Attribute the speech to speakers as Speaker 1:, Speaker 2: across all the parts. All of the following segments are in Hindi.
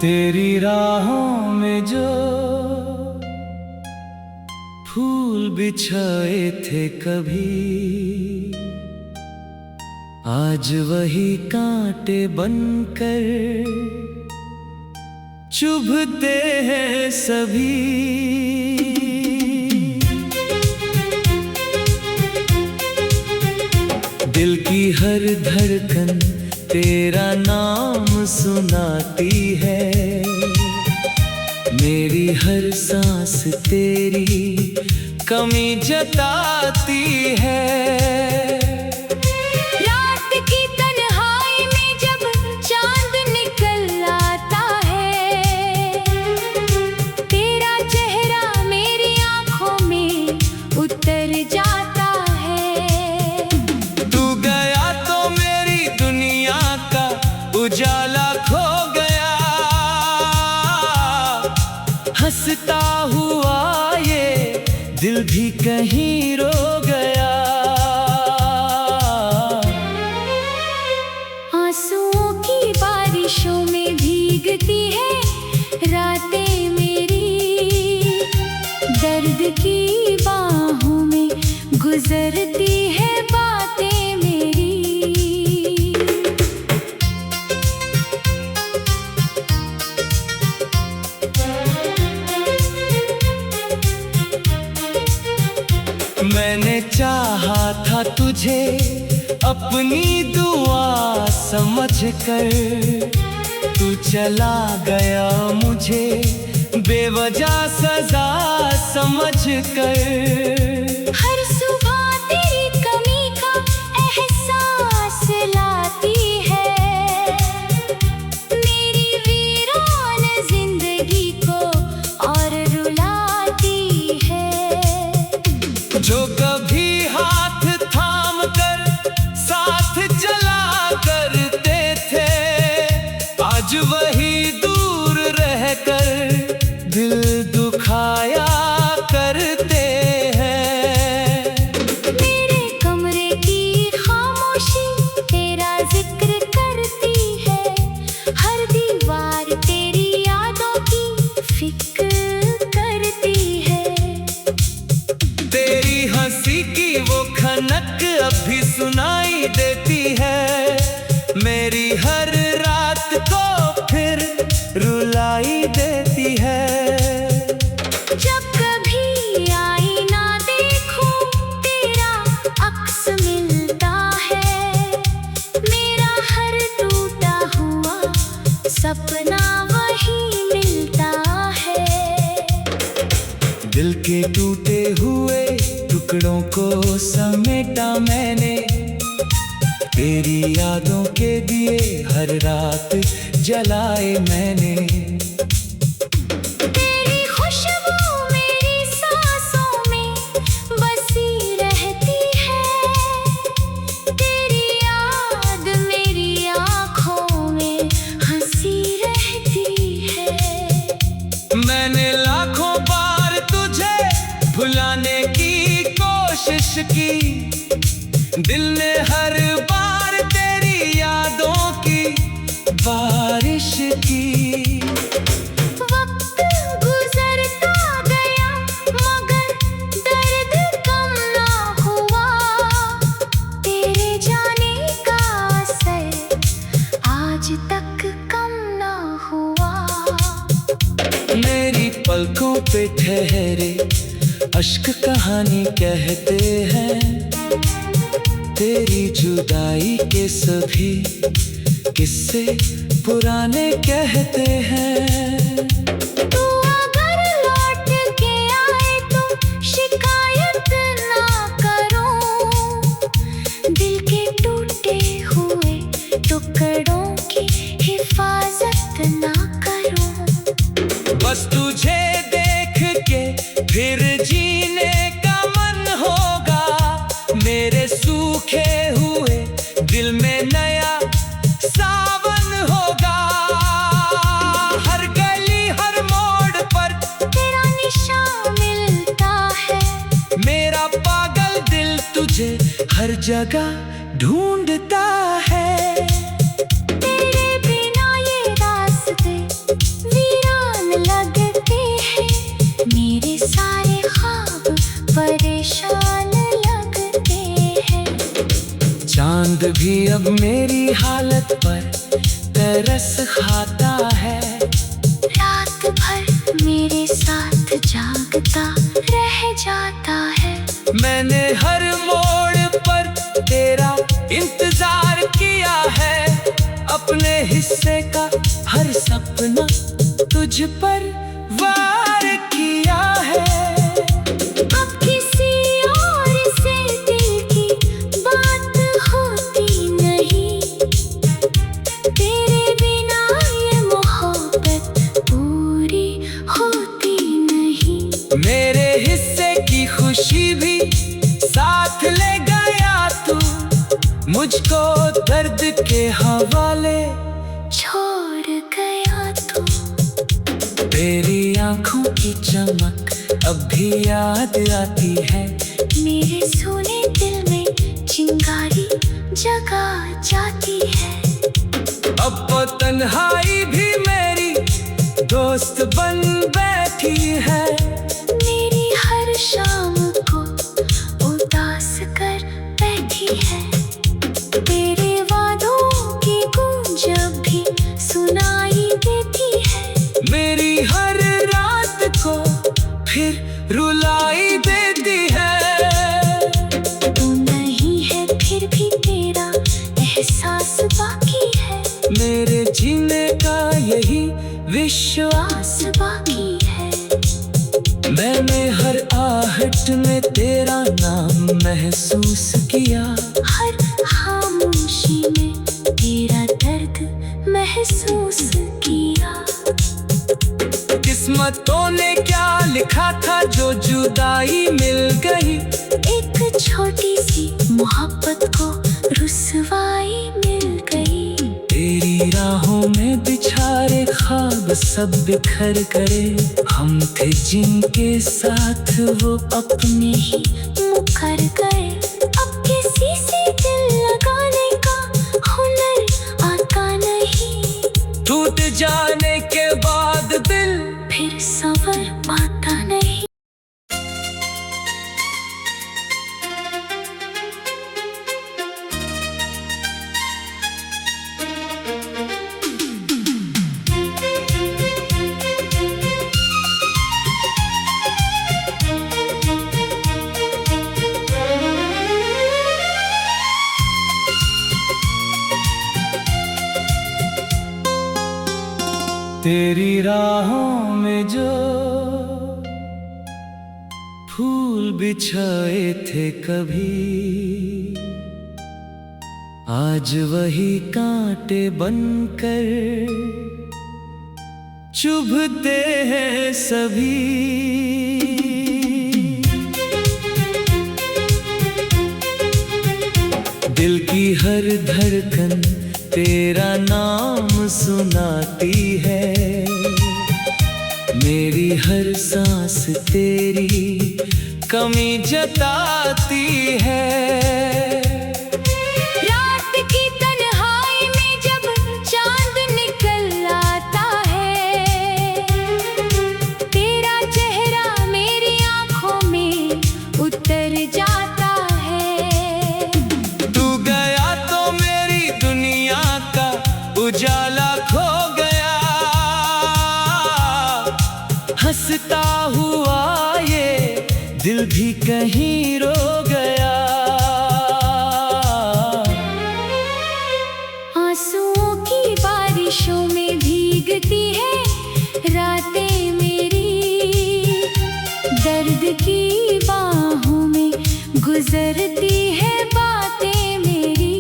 Speaker 1: तेरी राहों में जो फूल बिछाए थे कभी, आज वही कांटे बनकर चुभते हैं सभी। दिल की हर धड़कन तेरा नाम सुनाती है, मेरी हर सांस तेरी कमी जताती है।
Speaker 2: रात की तन्हाई में जब चांद निकल आता है, तेरा चेहरा मेरी आंखों में उतर जाता है।
Speaker 1: तू गया तो मेरी दुनिया का उजाला खो गया, हंसता हुआ ये दिल भी कहीं रो गया।
Speaker 2: आंसुओं की बारिशों में भीगती है रातें मेरी, दर्द की बाहों में गुजरती है बातें मेरी।
Speaker 1: मैंने चाहा था तुझे अपनी दुआ समझकर, तू चला गया मुझे बेवजह सजा समझकर।
Speaker 2: हर सुबह तेरी कमी का एहसास लाती है, मेरी वीरान जिंदगी को और रुलाती है।
Speaker 1: जो कभी हाथ थाम कर साथ चला करते थे, आज वही दूर रहकर दिल दुखाया करते हैं।
Speaker 2: मेरे कमरे की खामोशी तेरा जिक्र करती है, हर दीवार तेरी यादों की फिक्र करती है।
Speaker 1: तेरी हंसी की वो खनक अब भी सुनाई देती है, मेरी हर रात को फिर रुलाई देती है।
Speaker 2: जब कभी आईना देखूं तेरा अक्स मिलता है, मेरा हर टूटा हुआ सपना वही मिलता है।
Speaker 1: दिल के टूटे हुए टुकड़ों को समेटा मैंने, तेरी यादों के दिए हर रात जलाए मैंने।
Speaker 2: तेरी खुशबू मेरी सांसों में बसी रहती है, तेरी याद मेरी आंखों में हंसी रहती है।
Speaker 1: मैंने लाखों बार तुझे भुलाने की कोशिश की, दिल ने हर बार तेरी यादों की बारिश की।
Speaker 2: वक्त गुजरता गया मगर दर्द कम ना हुआ, तेरे जाने का असर आज तक कम ना हुआ।
Speaker 1: मेरी पलकों पे ठहरे अश्क कहानी कहते हैं, तेरी जुदाई के सभी किस्से पुराने कहते हैं।
Speaker 2: तू अगर लौट के आए तो शिकायत ना करूं, दिल के टूटे हुए टुकड़ों की हिफाजत ना करूं।
Speaker 1: बस तुझे देख के फिर जीने का मन होगा, मेरे सूखे हुए दिल में नया सावन होगा। हर गली हर मोड़ पर
Speaker 2: तेरा निशान मिलता है,
Speaker 1: मेरा पागल दिल तुझे हर जगह ढूंढता है।
Speaker 2: तेरे बिना ये रास्ते सारे ख्वाब परेशान लगते हैं।
Speaker 1: चांद भी अब मेरी हालत पर तरस खाता है।
Speaker 2: रात भर मेरे साथ जागता रह जाता है।
Speaker 1: मैंने हर मोड़ पर तेरा इंतजार किया है। अपने हिस्से का हर सपना तुझ पर वार किया है।
Speaker 2: अब किसी और से दिल की बात होती नहीं। तेरे बिना ये मोहब्बत पूरी होती नहीं।
Speaker 1: मेरे हिस्से की खुशी भी साथ ले गया तू। मुझको दर्द के हवाले
Speaker 2: छोड़ गया तू।
Speaker 1: तेरी आंखों की चमक अब भी याद आती है।
Speaker 2: मेरे सोने दिल में चिंगारी जगा जाती है।
Speaker 1: अब वो तन्हाई भी मेरी दोस्त बन बैठी है।
Speaker 2: मेरी हर शाम को उदास कर बैठी है। तेरे वादों की गूंज अब भी सुनाई देती है।
Speaker 1: मेरी हर रात को फिर रुलाई देती है।
Speaker 2: तू नहीं है फिर भी तेरा एहसास बाकी है।
Speaker 1: मेरे जीने का यही विश्वास
Speaker 2: बाकी है।
Speaker 1: मैंने हर आहट में तेरा नाम महसूस किया।
Speaker 2: हर खामोशी में तेरा दर्द महसूस किया।
Speaker 1: किस्मतों ने क्या लिखा था जो जुदाई मिल गई।
Speaker 2: एक छोटी सी मोहब्बत को रुसवाई मिल गई।
Speaker 1: तेरी राहों में बिछारे ख्वाब सब बिखर गए। हम थे जिनके साथ वो
Speaker 2: अपने ही मुकर गए। अब किसी से दिल लगाने का हुनर आता नहीं।
Speaker 1: टूट जाने के बाद दिल
Speaker 2: फिर संवर पाता नहीं।
Speaker 1: तेरी राहों में जो फूल बिछाए थे कभी, आज वही कांटे बनकर चुभते हैं सभी। दिल की हर धड़कन तेरा नाम सुनाती है। मेरी हर सांस तेरी कमी जताती है।
Speaker 2: रात की तन्हाई में जब चांद निकल आता है, तेरा चेहरा मेरी आंखों में उतर जाता है।
Speaker 1: तू गया तो मेरी दुनिया का उजाला खो गया। हंसता हुआ ये दिल भी कहीं रो गया।
Speaker 2: आंसुओं की बारिशों में भीगती है रातें मेरी। दर्द की बाहों में गुजरती है बातें मेरी।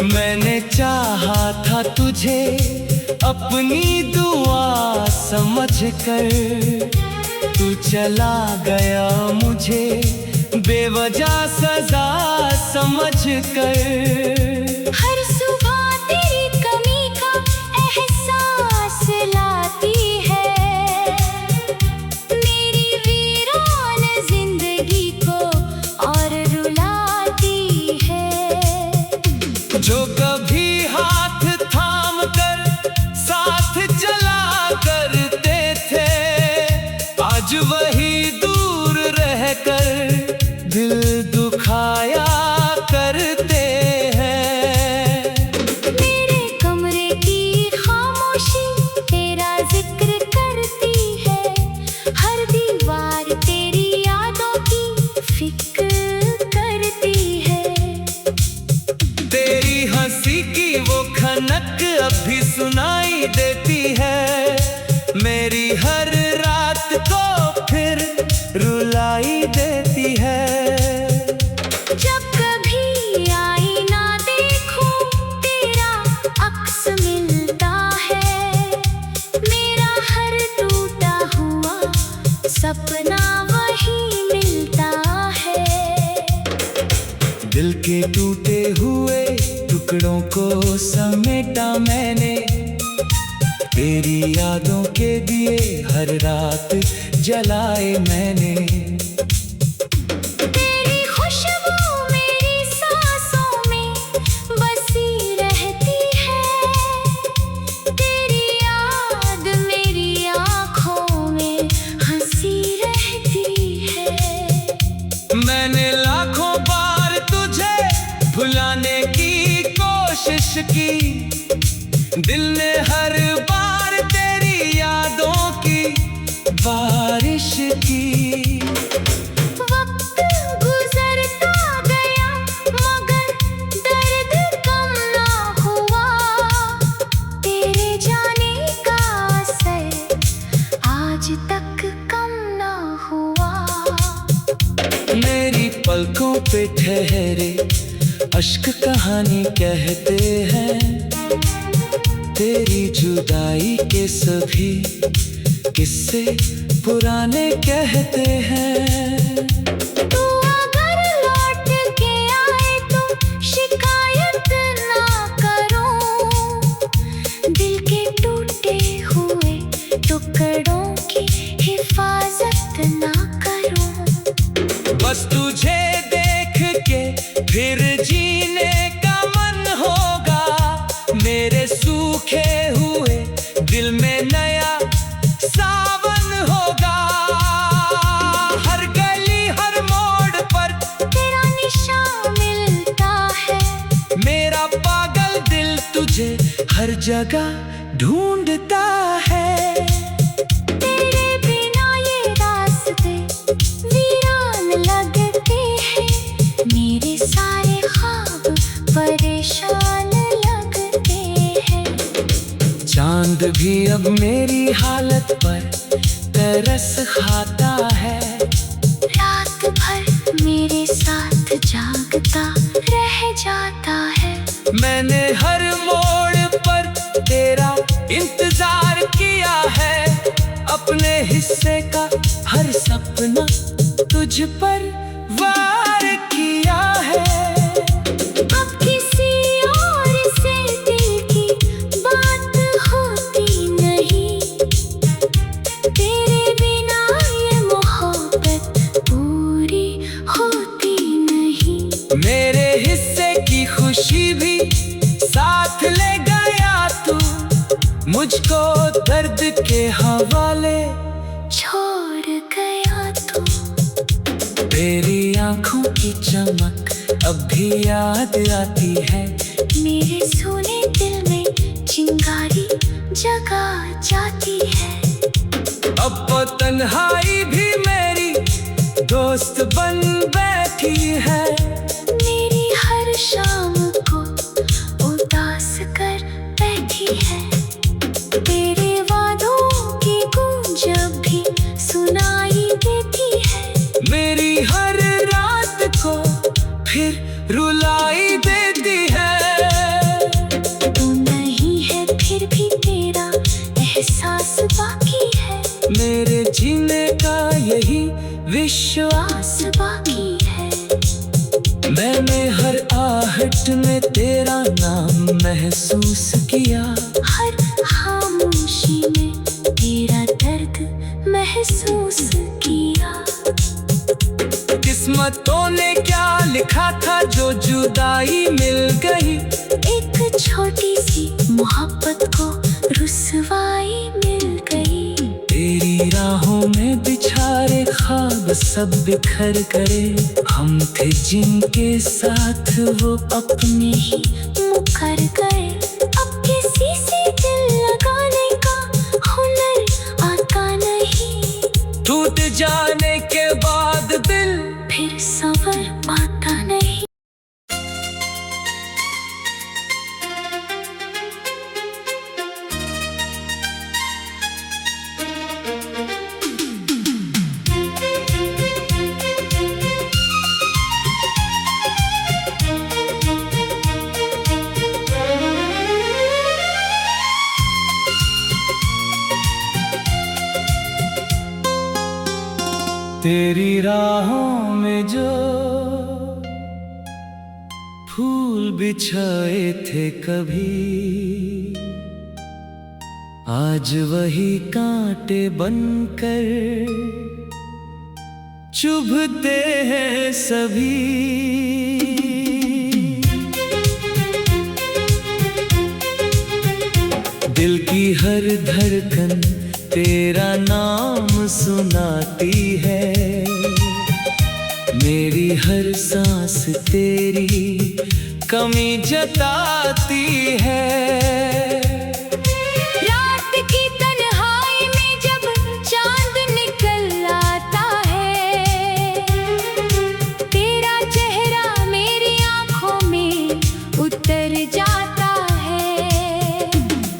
Speaker 1: मैंने चाहा था तुझे अपनी दुआ समझकर, तू चला गया मुझे बेवजह सजा समझकर।
Speaker 2: हर सुबह तेरी कमी का एहसास लाती है। मेरी वीरान जिंदगी को और रुलाती
Speaker 1: खनक अब भी सुनाई देती है, मेरी हर रात को फिर रुलाई देती है।
Speaker 2: जब कभी आईना देखूं तेरा अक्स मिलता है, मेरा हर टूटा हुआ सपना वही मिलता है।
Speaker 1: दिल के टूटे हुए टुकड़ों को समेटा मैंने, तेरी यादों के दिए हर रात जलाए मैंने।
Speaker 2: तेरी खुशबू मेरी सांसों में बसी रहती है, तेरी याद मेरी आँखों में हंसी रहती है।
Speaker 1: मैंने लाखों बार तुझे भुलाने की कोशिश की, दिल ने हर बार तेरी यादों की बारिश की।
Speaker 2: वक्त गुजरता गया मगर दर्द कम ना हुआ, तेरे जाने का असर आज तक कम ना हुआ।
Speaker 1: मेरी पलकों पे ठहरे अश्क कहानी कहते हैं, तेरी जुदाई के सभी किस्से पुराने कहते हैं।
Speaker 2: तू अगर लौट के आए तो शिकायत ना करूं, दिल के टूटे हुए टुकड़ों की हिफाजत ना करूं।
Speaker 1: बस तुझे देख के फिर जीने का मन होगा, मेरे सूखे हुए दिल में नया सावन होगा। हर गली हर मोड़ पर
Speaker 2: तेरा निशान मिलता है,
Speaker 1: मेरा पागल दिल तुझे हर जगह ढूंढता है।
Speaker 2: तेरे बिना ये रास्ते वीरान लगते हैं, मेरे सारे ख्वाब परेशान लगते हैं।
Speaker 1: चांद भी अब मेरी हालत पर तरस खाता है,
Speaker 2: रात भर मेरे साथ जागता रह जाता है।
Speaker 1: मैंने हर मोड़ पर तेरा इंतजार किया है, अपने हिस्से का हर सपना तुझ पर वार किया है।
Speaker 2: अब किसी और से दिल की बात होती नहीं, तेरे बिना ये मोहब्बत पूरी होती नहीं।
Speaker 1: मेरे हिस्से की खुशी भी साथ ले गया तू, मुझको दर्द के हवाले
Speaker 2: छोड़ गया तू।
Speaker 1: तेरी आंखों की चमक अब भी याद आती है,
Speaker 2: मेरे सोने दिल में चिंगारी जगा जाती है।
Speaker 1: अब वो तन्हाई भी मेरी दोस्त बन बैठी है।
Speaker 2: मेरी हर शाम को उदास कर बैठी है, तेरे वादों की गूंज अब भी सुनाई देती है।
Speaker 1: मेरी हर रात को फिर रुलाई देती है।
Speaker 2: तू नहीं है फिर भी तेरा एहसास बाकी है,
Speaker 1: मेरे जीने का यही विश्वास
Speaker 2: बाकी है।
Speaker 1: मैंने हर आहट में तेरा नाम महसूस किया,
Speaker 2: हर खामोशी में तेरा दर्द महसूस किया।
Speaker 1: किस्मतों ने क्या लिखा था जो जुदाई मिल गई,
Speaker 2: एक छोटी सी मोहब्बत को रुसवाई मिल गई।
Speaker 1: तेरी राहों में बिछारे ख्वाब सब बिखर गए, हम थे जिनके साथ वो
Speaker 2: अपने ही मुकर गए। अब किसी से दिल लगाने का हुनर आता नहीं,
Speaker 1: टूट जाने के बाद दिल
Speaker 2: फिर संवर पाता नहीं।
Speaker 1: तेरी राहों में जो फूल बिछाए थे कभी, आज वही कांटे बनकर चुभते हैं सभी। दिल की हर धड़कन तेरा नाम सुनाती है, मेरी हर सांस तेरी कमी जताती है।
Speaker 2: रात की तन्हाई में जब चांद निकल आता है, तेरा चेहरा मेरी आंखों में उतर जाता है।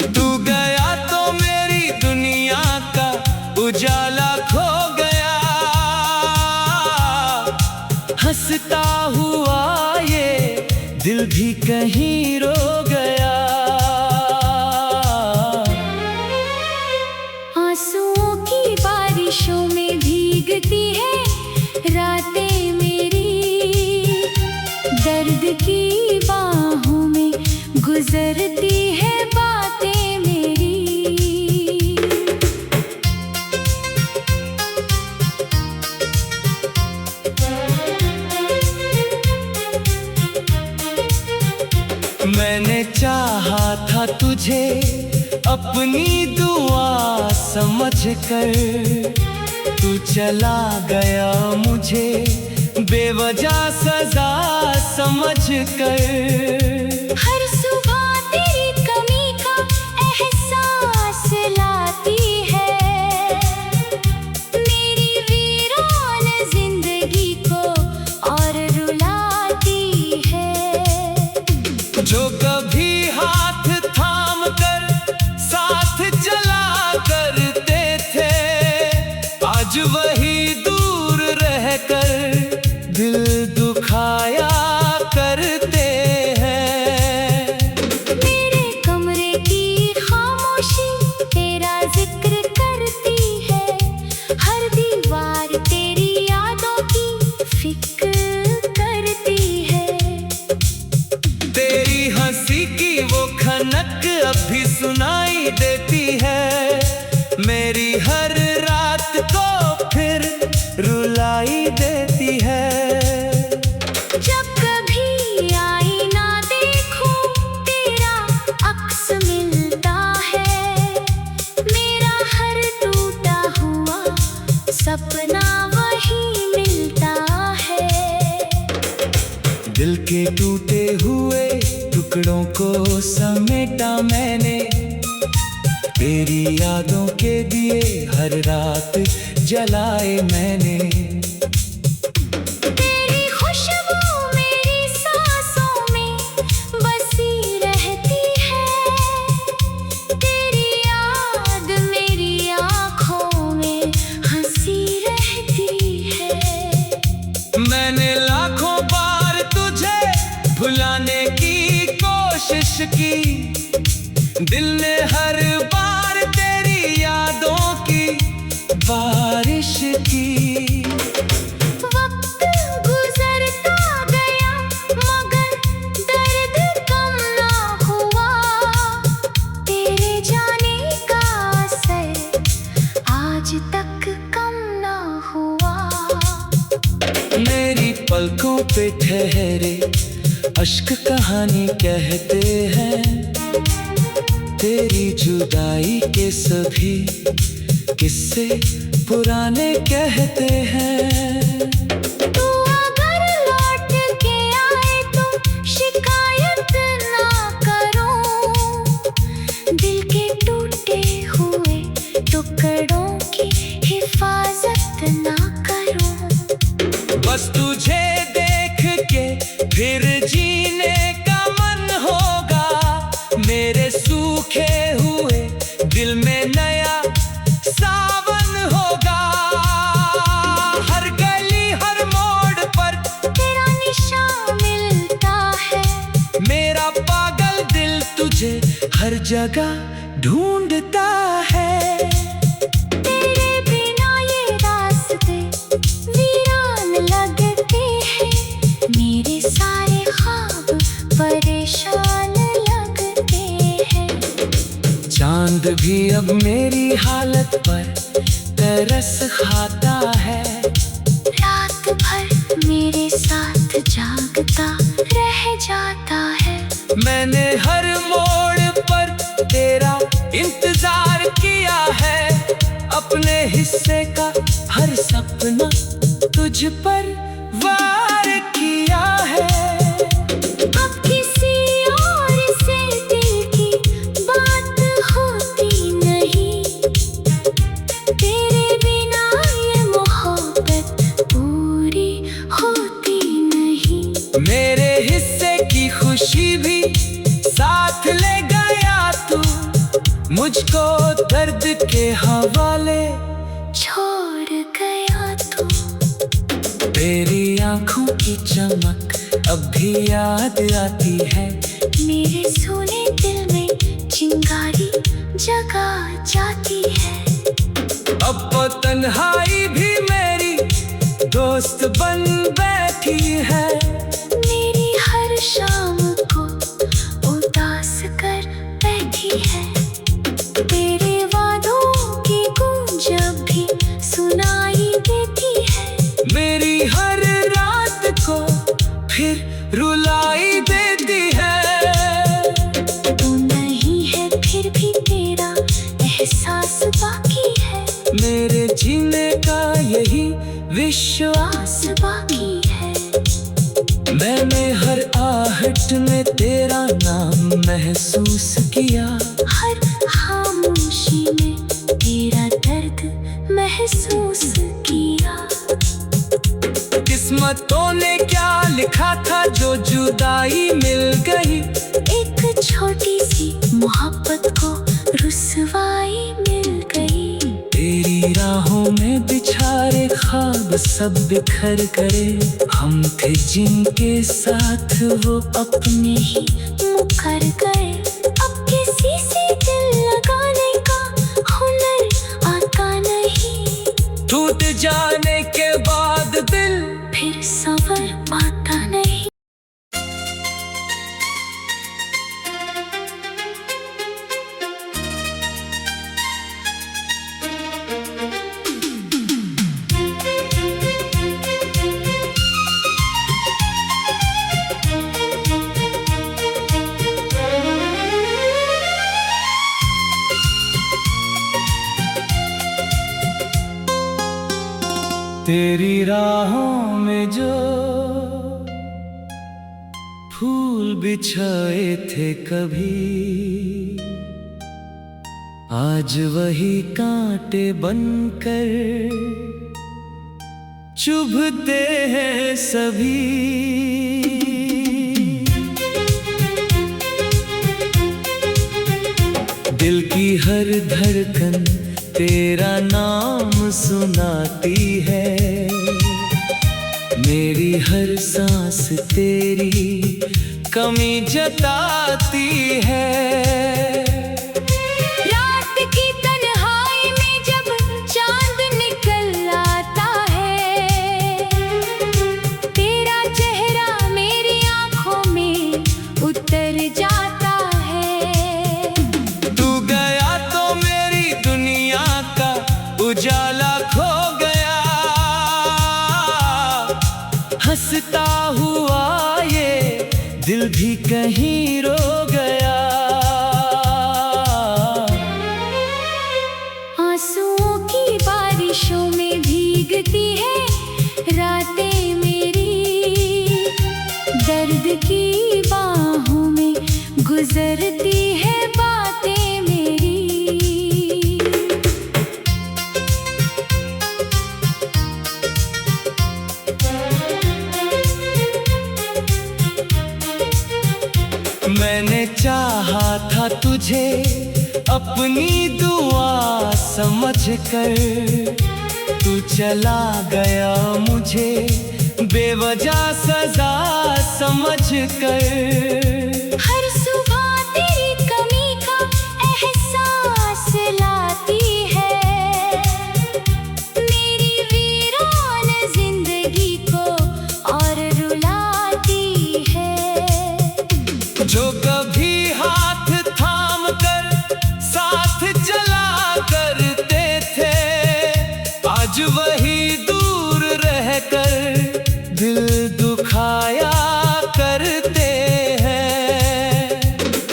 Speaker 1: तू गया तो मेरी दुनिया का उजाला खो गया, हंसता हुआ ये दिल भी कहीं रो गया।
Speaker 2: आंसुओं की बारिशों में भीगती है रातें मेरी, दर्द की बाहों में गुजरती है बातें मेरी।
Speaker 1: मैंने चाहा था तुझे अपनी दुआ समझकर, तू चला गया मुझे बेवजह सजा समझकर।
Speaker 2: हर सुबह तेरी कमी का एहसास लाती है, मेरी वीरान जिंदगी को और रुलाती है।
Speaker 1: जो कभी हाथ थाम कर साथ चला करते थे, आज वही दूर रहकर दिल दुखाया करते हैं।
Speaker 2: मेरे कमरे की खामोशी तेरा जिक्र करती है, हर दीवार तेरी यादों की फिक्र करती है।
Speaker 1: तेरी हंसी की वो खनक अब भी सुनाई देती है, मेरी हर रात को फिर रुलाई देती है।
Speaker 2: जब कभी आईना देखूं तेरा अक्स मिलता है, मेरा हर टूटा हुआ सपना वही मिलता है।
Speaker 1: दिल के टूटे हुए टुकड़ों को समेटा मैंने, तेरी यादों के दिए हर रात जलाए मैंने।
Speaker 2: तेरी खुशबू मेरी सांसों में बसी रहती है, तेरी याद मेरी आंखों में हंसी रहती है।
Speaker 1: मैंने लाखों बार तुझे भुलाने की कोशिश की, दिल ने हर बार तेरी यादों की बारिश की।
Speaker 2: वक्त गुजरता गया मगर दर्द कम ना हुआ, तेरे जाने का असर आज तक कम ना हुआ।
Speaker 1: मेरी पलकों पे ठहरे अश्क कहानी कहते हैं, तेरी जुदाई के सभी किस्से पुराने कहते हैं।
Speaker 2: तू अगर लौट के आए तो शिकायत ना करूं, दिल के टूटे हुए टुकड़ों की हिफाजत ना करूं।
Speaker 1: बस तुझे देख के फिर जीने का मन होगा, मेरे सूखे हुए दिल में नया सावन होगा। हर गली हर मोड़ पर
Speaker 2: तेरा निशान मिलता है,
Speaker 1: मेरा पागल दिल तुझे हर जगह ढूंढता है।
Speaker 2: तेरे बिना ये रास्ते परेशान लगते हैं।
Speaker 1: चांद भी अब मेरी हालत पर तरस खाता है।
Speaker 2: रात भर मेरे साथ जागता रह जाता है।
Speaker 1: मैंने हर मोड़ पर तेरा इंतजार किया है। अपने हिस्से का हर सपना तुझ पर वार किया है।
Speaker 2: अब किसी और से दिल की बात होती नहीं। तेरे बिना ये मोहब्बत पूरी होती नहीं।
Speaker 1: मेरे हिस्से की खुशी भी साथ ले गया तू। मुझको दर्द के हवाले
Speaker 2: छोड़ गया तू।
Speaker 1: तेरी आंखों की चमक अब भी याद आती है।
Speaker 2: मेरे सोने दिल में चिंगारी जगा जाती है।
Speaker 1: अब वो तन्हाई भी मेरी दोस्त बन बैठी है।
Speaker 2: मेरी हर शाम को उदास कर बैठी है। तेरे वादों की गूंज अब भी सुनाई देती है।
Speaker 1: मेरी हर रात को फिर रुलाई देती है।
Speaker 2: तू नहीं है फिर भी तेरा एहसास बाकी है।
Speaker 1: मेरे जीने का यही विश्वास
Speaker 2: बाकी है।
Speaker 1: मैंने हर आहट में तेरा नाम महसूस किया।
Speaker 2: हर खामोशी में तेरा दर्द महसूस किया।
Speaker 1: किस्मतों ने क्या लिखा था जो जुदाई मिल गई।
Speaker 2: एक छोटी सी मोहब्बत को रुसवाई मिल गई।
Speaker 1: तेरी राहों में बिछारे ख्वाब सब बिखर गए। हम थे जिनके साथ वो
Speaker 2: अपने ही मुकर गए। अब किसी से दिल लगाने का हुनर आता नहीं।
Speaker 1: टूट जाने के बाद दिल
Speaker 2: फिर संवर पाता नहीं।
Speaker 1: तेरी राहों में जो फूल बिछाए थे कभी, आज वही कांटे बनकर चुभते हैं सभी। दिल की हर धड़कन तेरा नाम सुनाती है। मेरी हर सांस तेरी कमी जताती है।
Speaker 2: रात की तन्हाई में जब चांद निकल आता है, तेरा चेहरा मेरी आंखों में उतर जाता है।
Speaker 1: तू गया तो मेरी दुनिया का उजाला खो गया। हंसता हुआ ये दिल भी कहीं रो गया।
Speaker 2: आंसुओं की बारिशों में भीगती है रातें मेरी। दर्द की बाहों में गुजरती है बातें मेरी।
Speaker 1: मैंने चाहा था तुझे अपनी दुआ समझकर, तू चला गया मुझे बेवजह सजा समझकर।
Speaker 2: हर सुबह तेरी कमी का एहसास लाती है। मेरी वीरान जिंदगी को और रुलाती है।
Speaker 1: जो कभी हाथ थाम कर साथ चला करते थे, आज वही दूर रहकर दिल दुखाया करते हैं।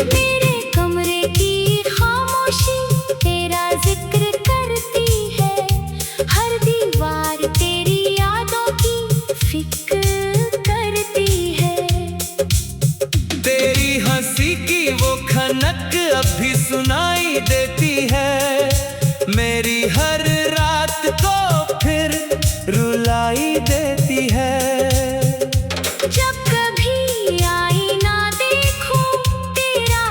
Speaker 2: मेरे कमरे की खामोशी तेरा जिक्र करती है, हर दीवार तेरी यादों की फिक्र करती है।
Speaker 1: तेरी हंसी की वो खनक अब भी सुनाई देती है, मेरी हर रात को फिर रुलाई देती है।
Speaker 2: जब कभी आईना देखूं तेरा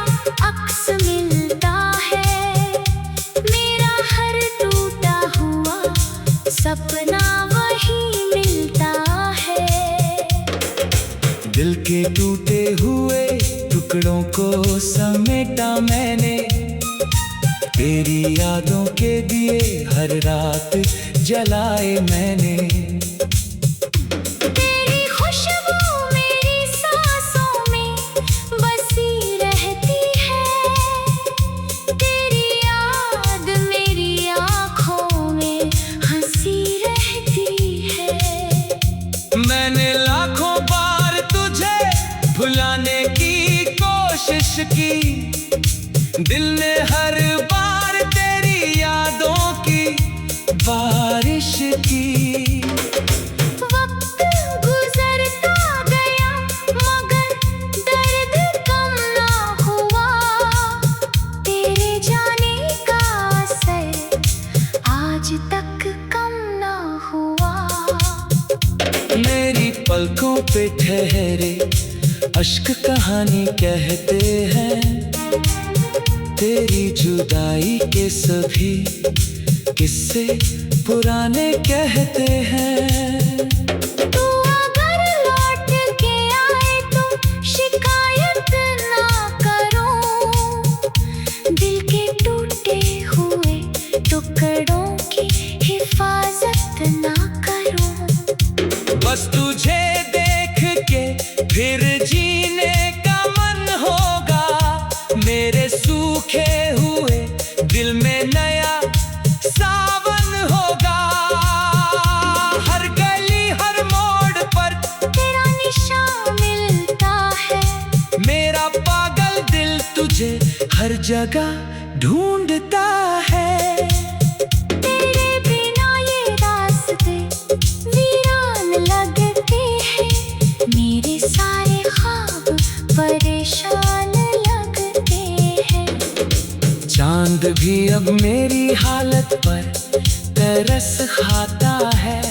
Speaker 2: अक्स मिलता है, मेरा हर टूटा हुआ सपना वही मिलता है।
Speaker 1: दिल के टूटे हुए टुकड़ों को समेटा मैंने, तेरी यादों के दिए हर रात जलाए मैंने।
Speaker 2: तेरी खुशबू मेरी सांसों में बसी रहती है, तेरी याद मेरी आँखों में हंसी रहती है।
Speaker 1: मैंने लाखों बार तुझे भुलाने की कोशिश की, दिल ने हर बार तेरी यादों की बारिश की।
Speaker 2: वक्त गुजरता गया मगर दर्द कम ना हुआ, तेरे जाने का असर आज तक कम ना हुआ।
Speaker 1: मेरी पलकों पे ठहरे अश्क कहानी कहते हैं, तेरी जुदाई के सभी किस्से पुराने कहते हैं।
Speaker 2: तू अगर लौट के आए तो शिकायत ना करूं, दिल के टूटे हुए टुकड़ों की हिफाजत ना करूं।
Speaker 1: बस तुझे देख के फिर जीने का मन होगा, मेरे सूखे हुए दिल में नया सावन होगा। हर गली हर मोड़ पर
Speaker 2: तेरा निशान मिलता है,
Speaker 1: मेरा पागल दिल तुझे हर जगह ढूंढता है।
Speaker 2: तेरे बिना ये रास्ते वीरान लगते हैं, मेरे सारे ख्वाब परेशान लगते हैं।
Speaker 1: चांद भी अब मेरी हालत पर तरस खाता है,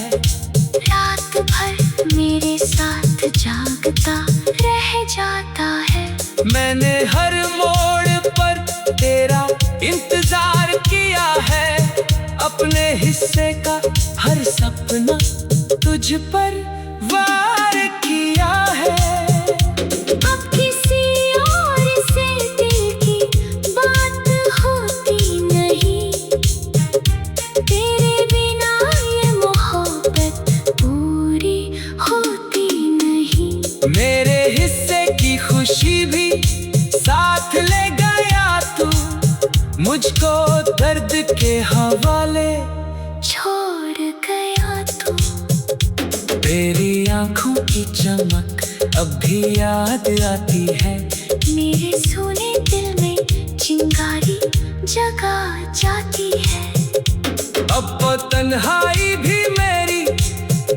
Speaker 2: रात भर मेरे साथ जागता रह जाता है।
Speaker 1: मैंने हर मोड़ पर तेरा इंतजार किया है, अपने हिस्से का हर सपना तुझ पर वार किया है।
Speaker 2: अब किसी और से दिल की बात होती नहीं, तेरे बिना ये मोहब्बत पूरी होती नहीं।
Speaker 1: मेरे हिस्से की खुशी भी साथ ले गया तू, मुझको दर्द के हवाले
Speaker 2: छोड़ गया तू।
Speaker 1: तेरी आंखों की चमक अब भी याद आती है,
Speaker 2: मेरे सोने दिल में चिंगारी जगा जाती है।
Speaker 1: अब वो तन्हाई भी मेरी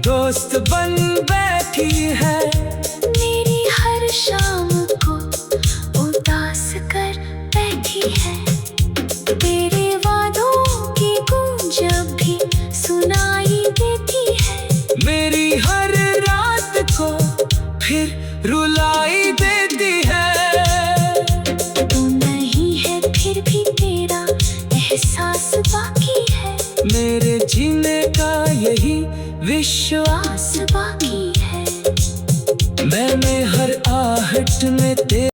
Speaker 1: दोस्त बन बैठी है।
Speaker 2: मेरी हर शाम को उदास कर बैठी है, तेरे वादों की गूंज अब भी सुनाई देती है।
Speaker 1: मेरी हर रात को फिर रुलाई देती है।
Speaker 2: तू नहीं है फिर भी तेरा एहसास बाकी है,
Speaker 1: मेरे जीने का यही विश्वास
Speaker 2: बाकी है।
Speaker 1: मैंने हर आहट में